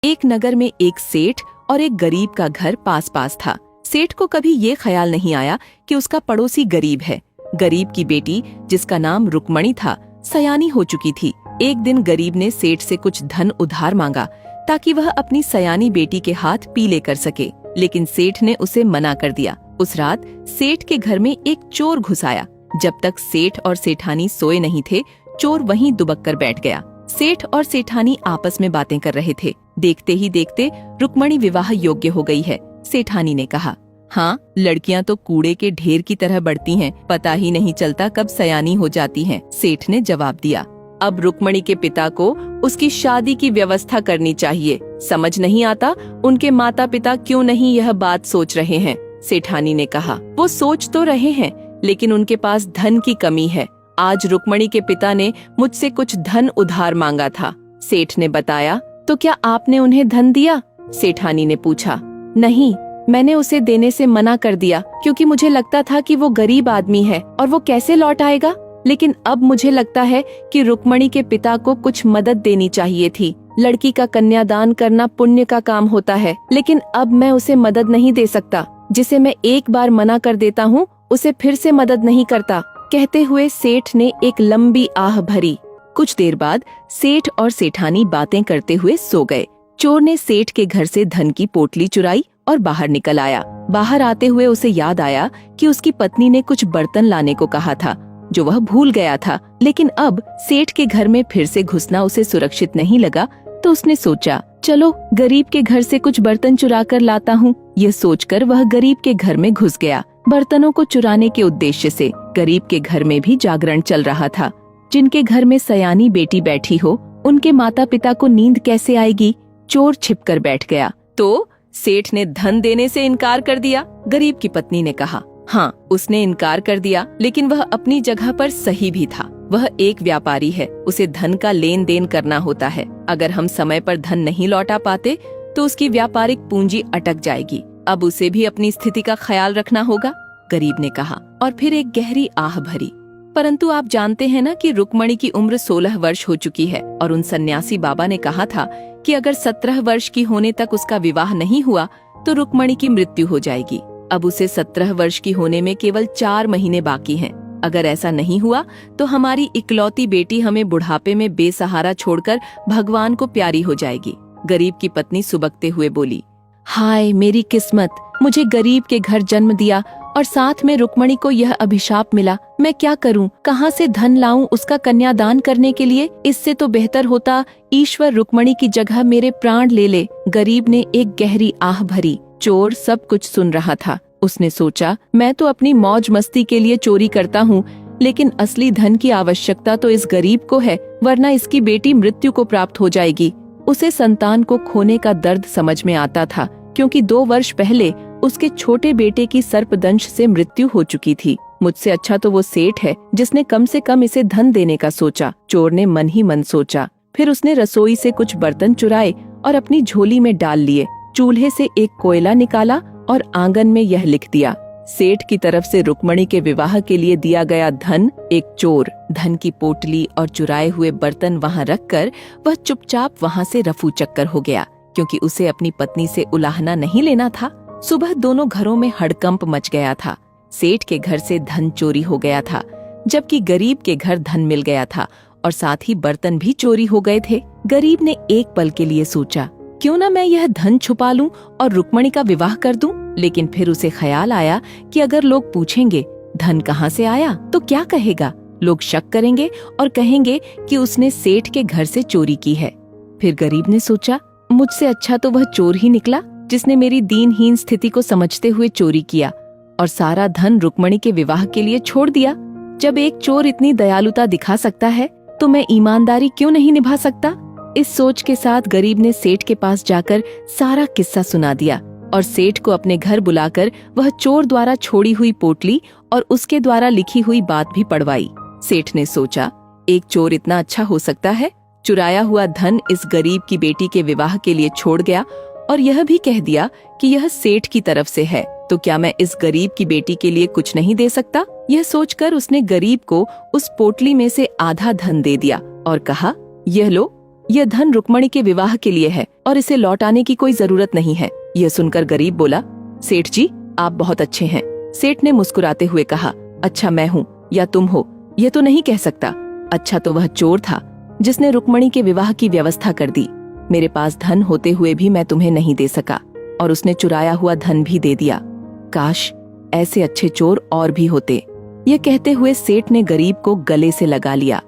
एक नगर में एक सेठ और एक गरीब का घर पास पास था। सेठ को कभी ये ख्याल नहीं आया कि उसका पड़ोसी गरीब है। गरीब की बेटी, जिसका नाम रुक्मणी था, सयानी हो चुकी थी। एक दिन गरीब ने सेठ से कुछ धन उधार मांगा ताकि वह अपनी सयानी बेटी के हाथ पीले कर सके, लेकिन सेठ ने उसे मना कर दिया। उस रात सेठ के घर में एक चोर घुस आया। जब तक सेठ और सेठानी सोए नहीं थे, चोर वहीं दुबक कर बैठ गया। सेठ और सेठानी आपस में बातें कर रहे थे। देखते ही देखते रुक्मणी विवाह योग्य हो गई है। सेठानी ने कहा, हाँ, लड़कियां तो कूड़े के ढेर की तरह बढ़ती हैं, पता ही नहीं चलता कब सयानी हो जाती हैं। सेठ ने जवाब दिया, अब रुक्मणी के पिता को उसकी शादी की व्यवस्था करनी चाहिए। समझ नहीं आता उनके माता पिता क्यों नहीं यह बात सोच रहे हैं। सेठानी ने कहा, वो सोच तो रहे हैं, लेकिन उनके पास धन की कमी है। आज रुक्मणी के पिता ने मुझसे कुछ धन उधार मांगा था। सेठ ने बताया, तो क्या आपने उन्हें धन दिया? सेठानी ने पूछा। नहीं, मैंने उसे देने से मना कर दिया, क्योंकि मुझे लगता था कि वो गरीब आदमी है और वो कैसे लौट आएगा। लेकिन अब मुझे लगता है कि रुक्मणी के पिता को कुछ मदद देनी चाहिए थी। लड़की का कन्यादान करना पुण्य का काम होता है, लेकिन अब मैं उसे मदद नहीं दे सकता। जिसे मैं एक बार मना कर देता हूँ, उसे फिर से मदद नहीं करता। कहते हुए सेठ ने एक लंबी आह भरी। कुछ देर बाद सेठ और सेठानी बातें करते हुए सो गए। चोर ने सेठ के घर से धन की पोटली चुराई और बाहर निकल आया। बाहर आते हुए उसे याद आया कि उसकी पत्नी ने कुछ बर्तन लाने को कहा था, जो वह भूल गया था। लेकिन अब सेठ के घर में फिर से घुसना उसे सुरक्षित नहीं लगा, तो उसने सोचा, चलो गरीब के घर से कुछ बर्तन चुरा कर लाता हूँ। यह सोचकर वह गरीब के घर में घुस गया। बर्तनों को चुराने के उद्देश्य से गरीब के घर में भी जागरण चल रहा था। जिनके घर में सयानी बेटी बैठी हो, उनके माता पिता को नींद कैसे आएगी? चोर छिपकर बैठ गया। तो सेठ ने धन देने से इनकार कर दिया? गरीब की पत्नी ने कहा, हाँ, उसने इनकार कर दिया, लेकिन वह अपनी जगह पर सही भी था। वह एक व्यापारी है, उसे धन का लेन देन करना होता है। अगर हम समय पर धन नहीं लौटा पाते तो उसकी व्यापारिक पूंजी अटक जाएगी। अब उसे भी अपनी स्थिति का ख्याल रखना होगा, गरीब ने कहा, और फिर एक गहरी आह भरी। परंतु आप जानते हैं ना कि रुक्मणी की उम्र 16 वर्ष हो चुकी है, और उन सन्यासी बाबा ने कहा था कि अगर 17 वर्ष की होने तक उसका विवाह नहीं हुआ तो रुक्मणी की मृत्यु हो जाएगी। अब उसे 17 वर्ष की होने में केवल 4 महीने बाकी हैं। अगर ऐसा नहीं हुआ तो हमारी इकलौती बेटी हमें बुढ़ापे में बेसहारा छोड़कर भगवान को प्यारी हो जाएगी। गरीब की पत्नी सुबकते हुए बोली, हाय मेरी किस्मत, मुझे गरीब के घर जन्म दिया और साथ में रुक्मणी को यह अभिशाप मिला। मैं क्या करूं? कहां से धन लाऊं उसका कन्यादान करने के लिए? इससे तो बेहतर होता ईश्वर रुक्मणी की जगह मेरे प्राण ले ले। गरीब ने एक गहरी आह भरी। चोर सब कुछ सुन रहा था। उसने सोचा, मैं तो अपनी मौज मस्ती के लिए चोरी करता हूँ, लेकिन असली धन की आवश्यकता तो इस गरीब को है, वरना इसकी बेटी मृत्यु को प्राप्त हो जाएगी। उसे संतान को खोने का दर्द समझ में आता था, क्योंकि 2 वर्ष पहले उसके छोटे बेटे की सर्पदंश से मृत्यु हो चुकी थी। मुझसे अच्छा तो वो सेठ है जिसने कम से कम इसे धन देने का सोचा। चोर ने मन ही मन सोचा। फिर उसने रसोई से कुछ बर्तन चुराए और अपनी झोली में डाल लिए। चूल्हे से एक कोयला निकाला और आंगन में यह लिख दिया, सेठ की तरफ से रुक्मणी के विवाह के लिए दिया गया धन एक चोर। धन की पोटली और चुराए हुए बर्तन वहाँ रखकर वह चुपचाप वहाँ से रफू चक्कर हो गया, क्योंकि उसे अपनी पत्नी से उलाहना नहीं लेना था। सुबह दोनों घरों में हड़कंप मच गया था। सेठ के घर से धन चोरी हो गया था, जबकि गरीब के घर धन मिल गया था और साथ ही बर्तन भी चोरी हो गए थे। गरीब ने एक पल के लिए सोचा, क्यों ना मैं यह धन छुपा लूं और रुक्मणी का विवाह कर दूं। लेकिन फिर उसे ख्याल आया कि अगर लोग पूछेंगे धन कहाँ से आया तो क्या कहेगा? लोग शक करेंगे और कहेंगे कि उसने सेठ के घर से चोरी की है। फिर गरीब ने सोचा, मुझसे अच्छा तो वह चोर ही निकला जिसने मेरी दीनहीन स्थिति को समझते हुए चोरी किया और सारा धन रुक्मणी के विवाह के लिए छोड़ दिया। जब एक चोर इतनी दयालुता दिखा सकता है तो मैं ईमानदारी क्यों नहीं निभा सकता? इस सोच के साथ गरीब ने सेठ के पास जाकर सारा किस्सा सुना दिया और सेठ को अपने घर बुलाकर वह चोर द्वारा छोड़ी हुई पोटली और उसके द्वारा लिखी हुई बात भी पढ़वाई। सेठ ने सोचा, एक चोर इतना अच्छा हो सकता है? चुराया हुआ धन इस गरीब की बेटी के विवाह के लिए छोड़ गया और यह भी कह दिया कि यह सेठ की तरफ से है, तो क्या मैं इस गरीब की बेटी के लिए कुछ नहीं दे सकता? यह सोचकर उसने गरीब को उस पोटली में से आधा धन दे दिया और कहा, यह लो, यह धन रुक्मणी के विवाह के लिए है और इसे लौटाने की कोई जरूरत नहीं है। यह सुनकर गरीब बोला, सेठ जी आप बहुत अच्छे हैं। सेठ ने मुस्कुराते हुए कहा, अच्छा मैं हूँ या तुम हो यह तो नहीं कह सकता। अच्छा तो वह चोर था जिसने रुक्मणी के विवाह की व्यवस्था कर दी। मेरे पास धन होते हुए भी मैं तुम्हें नहीं दे सका और उसने चुराया हुआ धन भी दे दिया। काश ऐसे अच्छे चोर और भी होते। यह कहते हुए सेठ ने गरीब को गले से लगा लिया।